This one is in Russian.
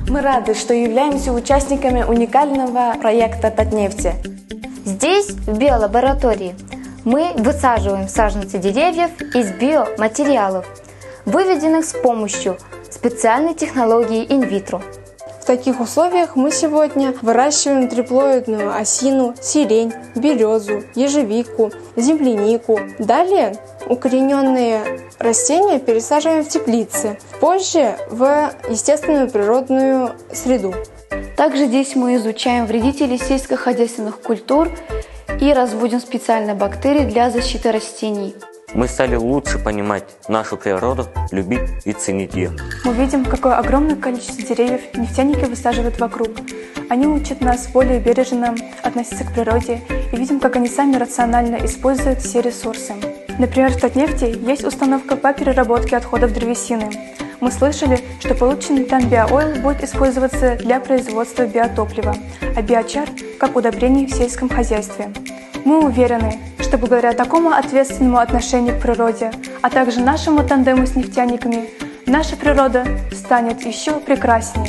Мы рады, что являемся участниками уникального проекта Татнефти. Здесь, в биолаборатории, мы высаживаем саженцы деревьев из биоматериалов, выведенных с помощью специальной технологии инвитро. В таких условиях мы сегодня выращиваем триплоидную осину, сирень, березу, ежевику, землянику. Далее укорененные растения пересаживаем в теплицы, позже в естественную природную среду. Также здесь мы изучаем вредителей сельскохозяйственных культур и разводим специальные бактерии для защиты растений. Мы стали лучше понимать нашу природу, любить и ценить ее. Мы видим, какое огромное количество деревьев нефтяники высаживают вокруг. Они учат нас более бережно относиться к природе и видим, как они сами рационально используют все ресурсы. Например, в Татнефти есть установка по переработке отходов древесины. Мы слышали, что полученный там биоойл будет использоваться для производства биотоплива, а биочар – как удобрение в сельском хозяйстве. Мы уверены, что благодаря такому ответственному отношению к природе, а также нашему тандему с нефтяниками, наша природа станет еще прекраснее.